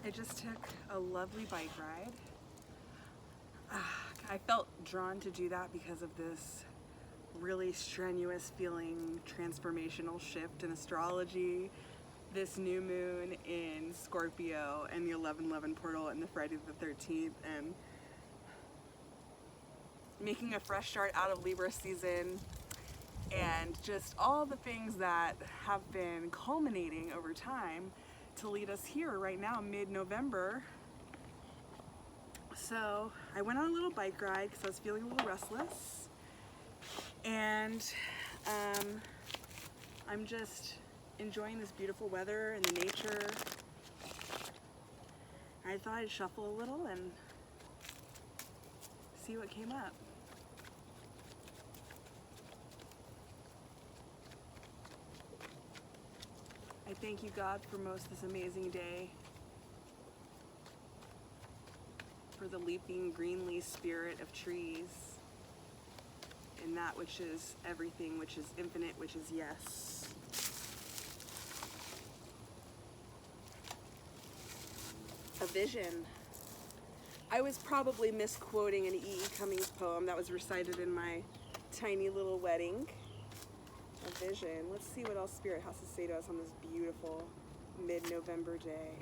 I just took a lovely bike ride. I felt drawn to do that because of this really strenuous feeling transformational shift in astrology, this new moon in Scorpio and the 11/11 portal and the Friday the 13th, and making a fresh start out of Libra season, and just all the things that have been culminating over time to lead us here right now, mid-November. So I went on a little bike ride because I was feeling a little restless, and I'm just enjoying this beautiful weather and the nature. I thought I'd shuffle a little and see what came up. I thank you, God, for this amazing day, for the leaping greenly spirit of trees, and that which is everything, which is infinite, which is yes. A vision. I was probably misquoting an E.E. Cummings poem that was recited in my tiny little wedding. A vision. Let's see what else Spirit has to say to us on this beautiful mid-November day.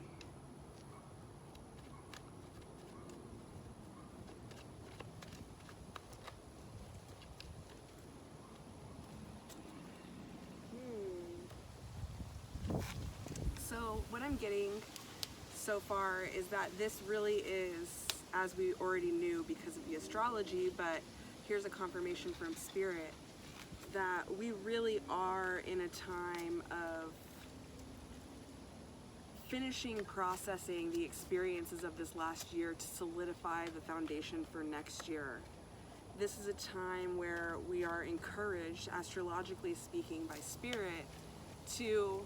So what I'm getting so far is that this really is, as we already knew because of the astrology, but here's a confirmation from Spirit, that we really are in a time of finishing processing the experiences of this last year to solidify the foundation for next year. This is a time where we are encouraged, astrologically speaking, by Spirit, to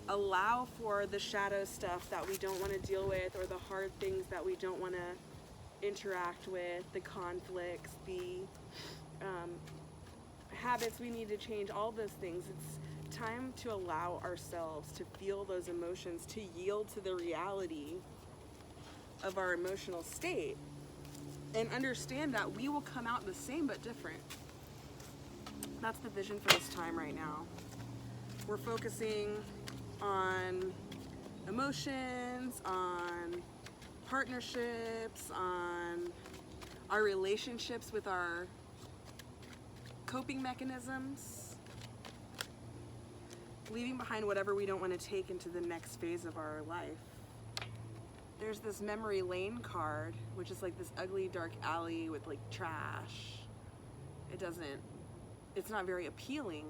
allow for the shadow stuff that we don't want to deal with, or the hard things that we don't want to interact with, the conflicts, the habits we need to change, all those things. It's time to allow ourselves to feel those emotions, to yield to the reality of our emotional state, and understand that we will come out the same but different. That's the vision for this time right now. We're focusing on emotions, on partnerships, on our relationships with our coping mechanisms, leaving behind whatever we don't want to take into the next phase of our life. There's this memory lane card, which is like this ugly dark alley with like trash. It's not very appealing.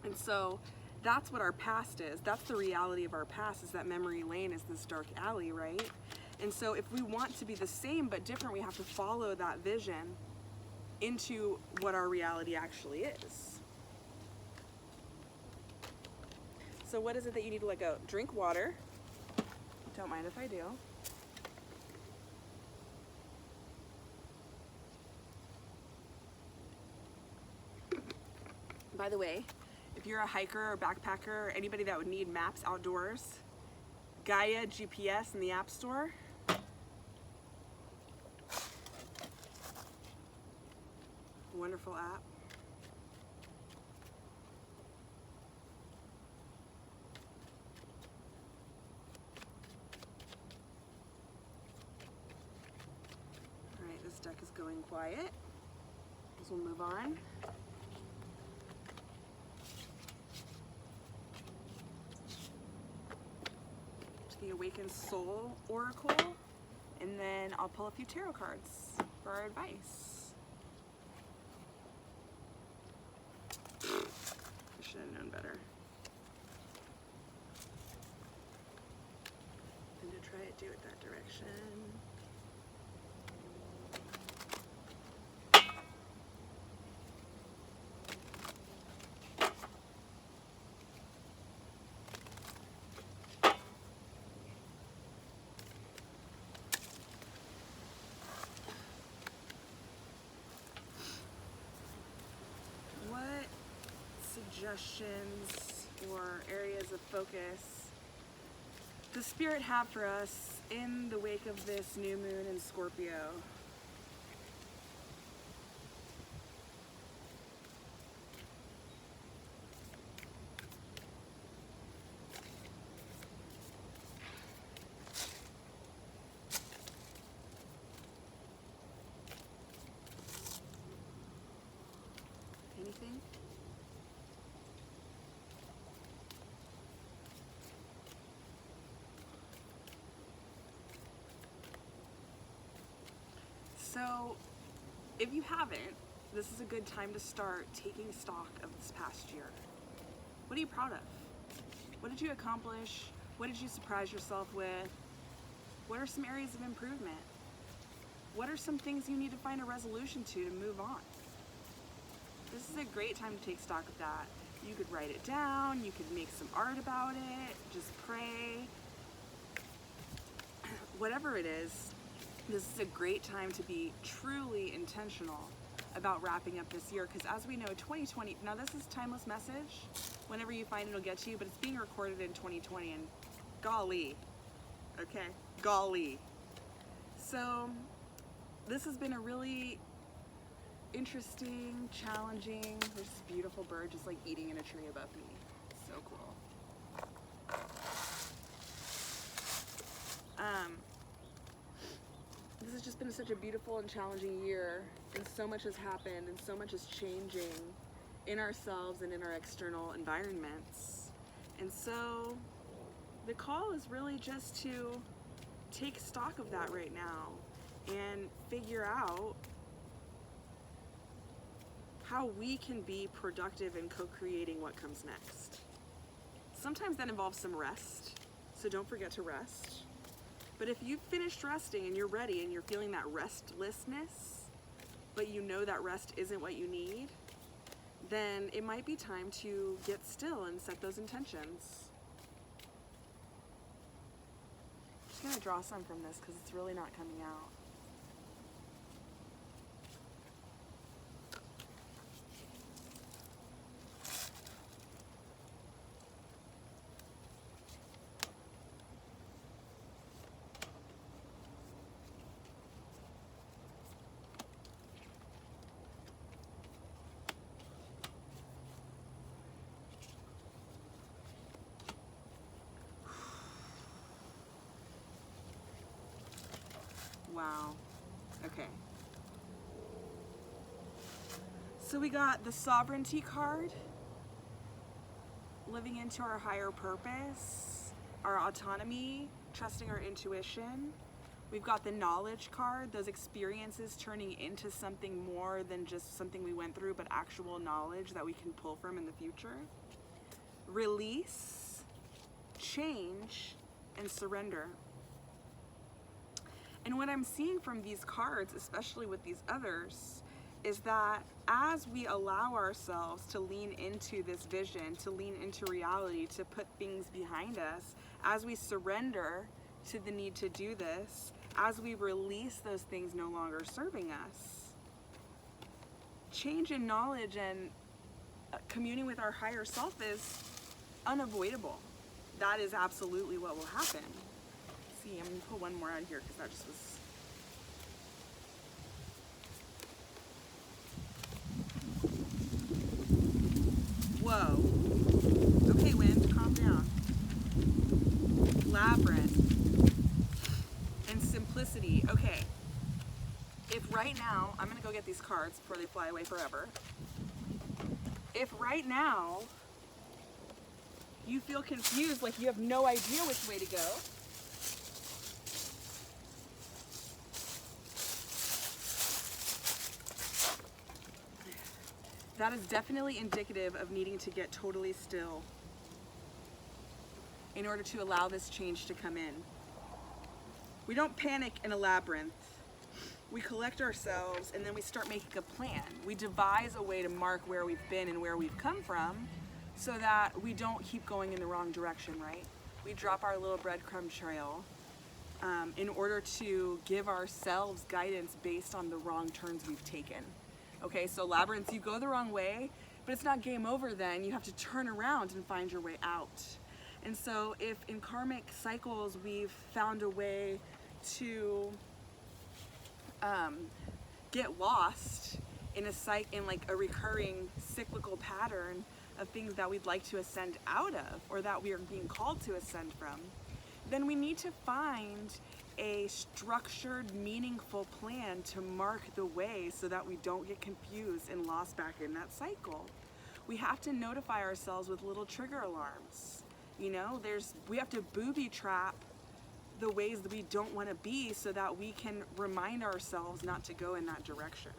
And so that's what our past is. That's the reality of our past, is that memory lane is this dark alley, right? And so if we want to be the same but different, we have to follow that vision into what our reality actually is. So what is it that you need to let go? Drink water. Don't mind if I do. By the way, if you're a hiker or backpacker or anybody that would need maps outdoors, Gaia GPS in the App Store. Wonderful app. All right, this deck is going quiet. So we'll move on. To the Awakened Soul Oracle, and then I'll pull a few tarot cards for our advice. I should have known better than to try to do it that direction. Suggestions or areas of focus the Spirit have for us in the wake of this new moon in Scorpio? Anything? So, if you haven't, this is a good time to start taking stock of this past year. What are you proud of? What did you accomplish? What did you surprise yourself with? What are some areas of improvement? What are some things you need to find a resolution to move on? This is a great time to take stock of that. You could write it down, you could make some art about it, just pray. Whatever it is, this is a great time to be truly intentional about wrapping up this year, because as we know, 2020, now this is timeless message. Whenever you find it, it'll get to you, but it's being recorded in 2020, and golly, okay, golly. So this has been a really interesting, challenging, there's this beautiful bird just like eating in a tree above me. So cool. This has just been such a beautiful and challenging year, and so much has happened, and so much is changing in ourselves and in our external environments. And so the call is really just to take stock of that right now and figure out how we can be productive in co-creating what comes next. Sometimes that involves some rest, so don't forget to rest. But if you've finished resting and you're ready and you're feeling that restlessness, but you know that rest isn't what you need, then it might be time to get still and set those intentions. I'm just gonna draw some from this because it's really not coming out. Wow. Okay. So we got the sovereignty card, living into our higher purpose, our autonomy, trusting our intuition. We've got the knowledge card, those experiences turning into something more than just something we went through, but actual knowledge that we can pull from in the future. Release, change, and surrender. And what I'm seeing from these cards, especially with these others, is that as we allow ourselves to lean into this vision, to lean into reality, to put things behind us, as we surrender to the need to do this, as we release those things no longer serving us, change in knowledge and communing with our higher self is unavoidable. That is absolutely what will happen. I'm gonna put one more out here because that just was. Whoa. Okay, wind, calm down. Labyrinth and simplicity. Okay. If right now, I'm gonna go get these cards before they fly away forever. If right now you feel confused, like you have no idea which way to go, that is definitely indicative of needing to get totally still in order to allow this change to come in. We don't panic in a labyrinth. We collect ourselves and then we start making a plan. We devise a way to mark where we've been and where we've come from so that we don't keep going in the wrong direction, right? We drop our little breadcrumb trail in order to give ourselves guidance based on the wrong turns we've taken. Okay, so labyrinths, you go the wrong way, but it's not game over then. You have to turn around and find your way out. And so if in karmic cycles we've found a way to get lost in a recurring cyclical pattern of things that we'd like to ascend out of, or that we are being called to ascend from, then we need to find a structured, meaningful plan to mark the way so that we don't get confused and lost back in that cycle. We have to notify ourselves with little trigger alarms. You know, we have to booby trap the ways that we don't want to be so that we can remind ourselves not to go in that direction.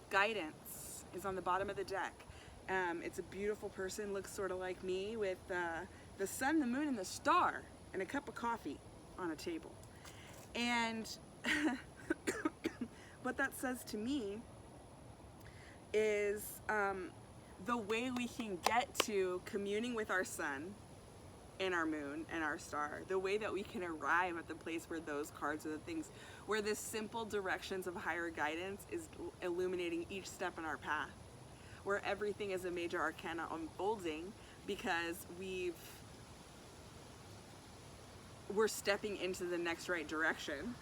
Guidance is on the bottom of the deck. It's a beautiful person, looks sort of like me, with the sun, the moon, and the star, and a cup of coffee on a table. And what that says to me is the way we can get to communing with our sun and our moon and our star, the way that we can arrive at the place where those cards are the things, where the simple directions of higher guidance is illuminating each step in our path, where everything is a major arcana unfolding because we're stepping into the next right direction.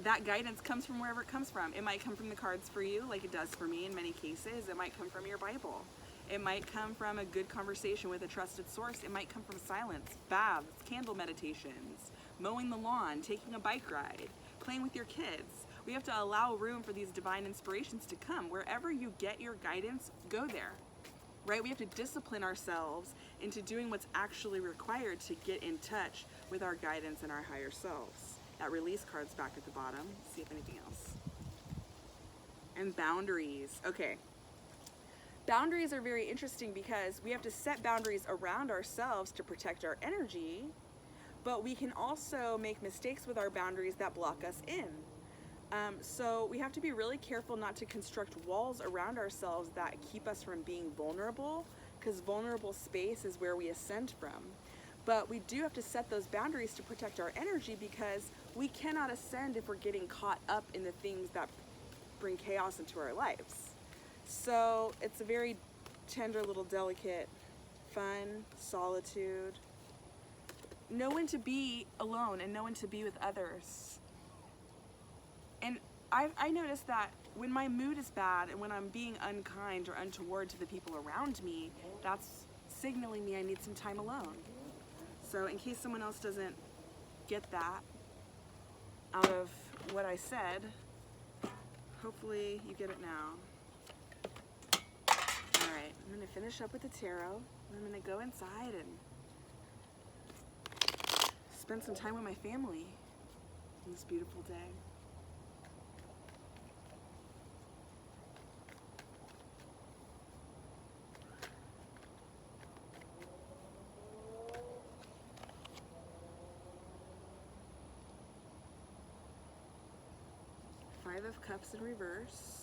That guidance comes from wherever it comes from. It might come from the cards for you, like it does for me in many cases. It might come from your Bible. It might come from a good conversation with a trusted source. It might come from silence, baths, candle meditations, mowing the lawn, taking a bike ride, playing with your kids. We have to allow room for these divine inspirations to come. Wherever you get your guidance, go there, right? We have to discipline ourselves into doing what's actually required to get in touch with our guidance and our higher selves. That release card's back at the bottom. See if anything else. And boundaries. Okay. Boundaries are very interesting because we have to set boundaries around ourselves to protect our energy, but we can also make mistakes with our boundaries that block us in. So we have to be really careful not to construct walls around ourselves that keep us from being vulnerable, because vulnerable space is where we ascend from. But we do have to set those boundaries to protect our energy, because we cannot ascend if we're getting caught up in the things that bring chaos into our lives. So it's a very tender, little, delicate, fun, solitude. Know when to be alone and know when to be with others. And I noticed that when my mood is bad and when I'm being unkind or untoward to the people around me, that's signaling me I need some time alone. So in case someone else doesn't get that out of what I said, hopefully you get it now. Alright, I'm going to finish up with the tarot. I'm going to go inside and spend some time with my family on this beautiful day. Five of Cups in reverse.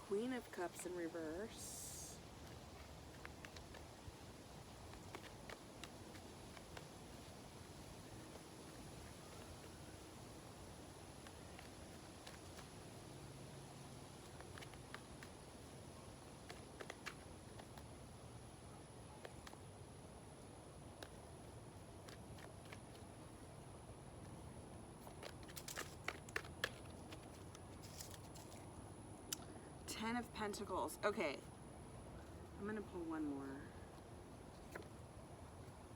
Queen of Cups in reverse. Ten of Pentacles. Okay. I'm gonna pull one more.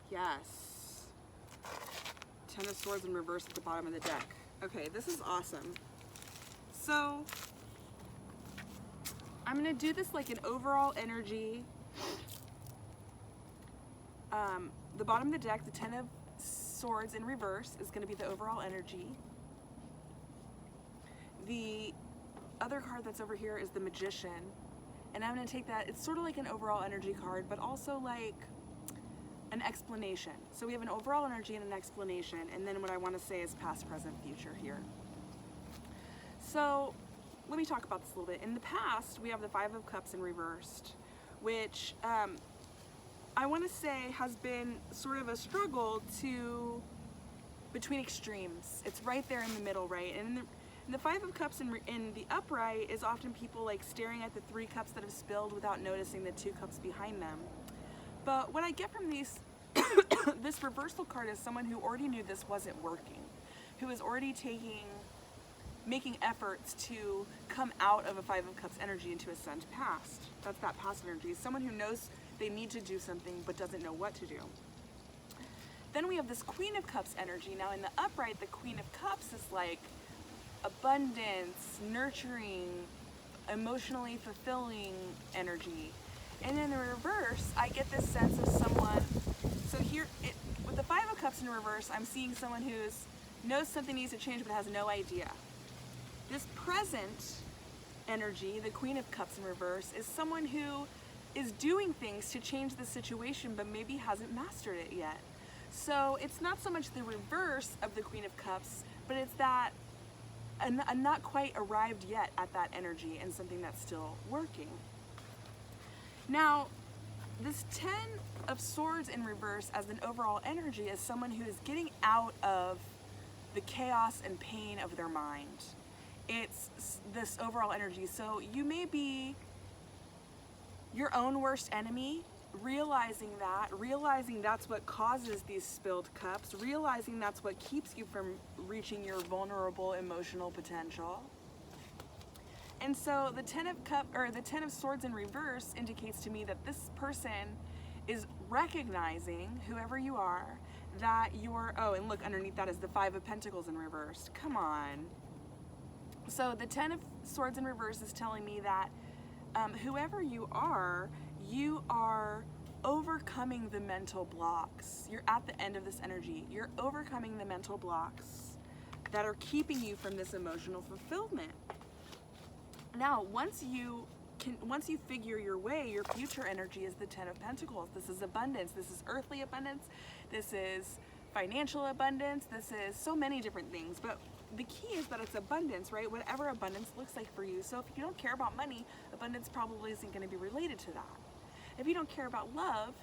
Yes. Ten of Swords in reverse at the bottom of the deck. Okay, this is awesome. So, I'm gonna do this like an overall energy. The bottom of the deck, the Ten of Swords in reverse, is gonna be the overall energy. The other card that's over here is the Magician, and I'm going to take that. It's sort of like an overall energy card, but also like an explanation. So we have an overall energy and an explanation, and then what I want to say is past, present, future here. So let me talk about this a little bit. In the past, we have the Five of Cups in reversed, which I want to say has been sort of a struggle between extremes. It's right there in the middle, right? And in the Five of Cups in the upright is often people like staring at the 3 cups that have spilled without noticing the 2 cups behind them. But what I get from this reversal card is someone who already knew this wasn't working, who is already making efforts to come out of a Five of Cups energy into ascend past. That's that past energy. Someone who knows they need to do something but doesn't know what to do. Then we have this Queen of Cups energy. Now in the upright, the Queen of Cups is like abundance, nurturing, emotionally fulfilling energy. And in the reverse, I get this sense of someone, so here, with the Five of Cups in reverse, I'm seeing someone who knows something needs to change but has no idea. This present energy, the Queen of Cups in reverse, is someone who is doing things to change the situation but maybe hasn't mastered it yet. So it's not so much the reverse of the Queen of Cups, but it's that I'm not quite arrived yet at that energy and something that's still working. Now, this 10 of Swords in reverse as an overall energy is someone who is getting out of the chaos and pain of their mind. It's this overall energy. So you may be your own worst enemy, realizing that's what causes these spilled cups, realizing that's what keeps you from reaching your vulnerable emotional potential. And so the 10 of Swords in reverse indicates to me that this person is recognizing, whoever you are, that and look, underneath that is the 5 of Pentacles in reverse. Come on. So the 10 of Swords in reverse is telling me that whoever you are overcoming the mental blocks. You're at the end of this energy. You're overcoming the mental blocks that are keeping you from this emotional fulfillment. Now, once you figure your way, your future energy is the 10 of Pentacles. This is abundance. This is earthly abundance. This is financial abundance. This is so many different things. But the key is that it's abundance, right? Whatever abundance looks like for you. So if you don't care about money, abundance probably isn't going to be related to that. If you don't care about love,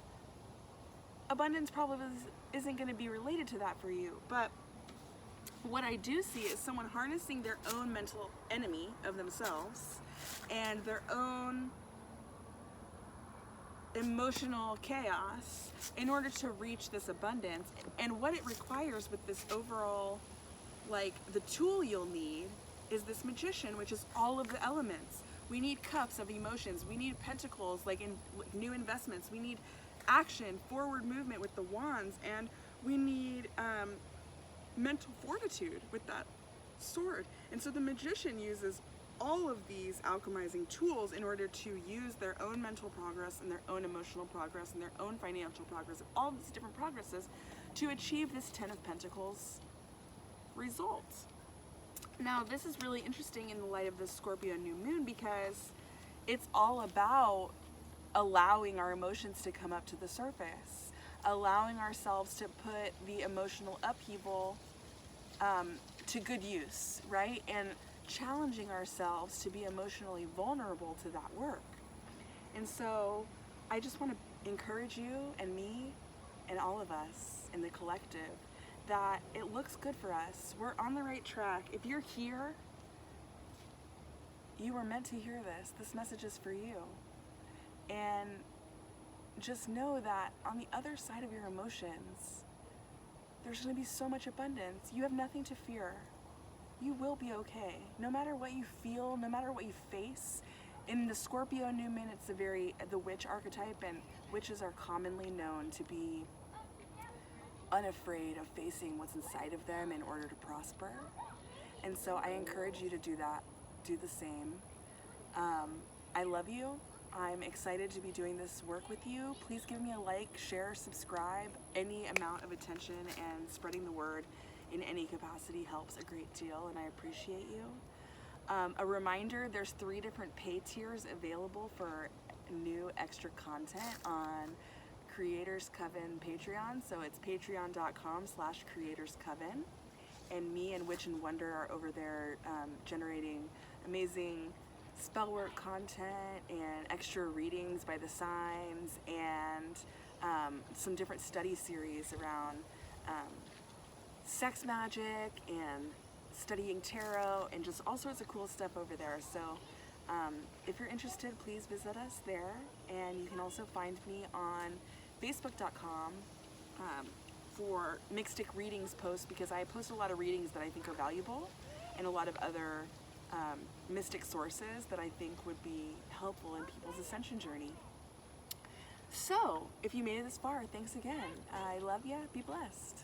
abundance probably isn't going to be related to that for you. But what I do see is someone harnessing their own mental enemy of themselves and their own emotional chaos in order to reach this abundance. And what it requires with this overall, like, the tool you'll need is this Magician, which is all of the elements. We need cups of emotions. We need pentacles, like in new investments. We need action, forward movement with the wands, and we need mental fortitude with that sword. And so the Magician uses all of these alchemizing tools in order to use their own mental progress and their own emotional progress and their own financial progress, all these different progresses to achieve this 10 of Pentacles result. Now, this is really interesting in the light of the Scorpio new moon because it's all about allowing our emotions to come up to the surface, allowing ourselves to put the emotional upheaval to good use, right? And challenging ourselves to be emotionally vulnerable to that work. And so I just want to encourage you and me and all of us in the collective that it looks good for us. We're on the right track. If you're here, you were meant to hear this. This message is for you. And just know that on the other side of your emotions, there's going to be so much abundance. You have nothing to fear. You will be okay. No matter what you feel, no matter what you face. In the Scorpio new moon, it's the witch archetype, and witches are commonly known to be unafraid of facing what's inside of them in order to prosper. And so I encourage you to do that. Do the same. I love you. I'm excited to be doing this work with you. Please give me a like, share, subscribe. Any amount of attention and spreading the word in any capacity helps a great deal, and I appreciate you. A reminder, there's 3 different pay tiers available for new extra content on Creators Coven Patreon, so it's patreon.com/creatorscoven. And me and Witch and Wonder are over there generating amazing spellwork content and extra readings by the signs, and some different study series around sex magic and studying tarot and just all sorts of cool stuff over there. So if you're interested, please visit us there. And you can also find me on facebook.com for Mystic Readings posts, because I post a lot of readings that I think are valuable, and a lot of other mystic sources that I think would be helpful in people's ascension journey. So, if you made it this far, thanks again. I love ya. Be blessed.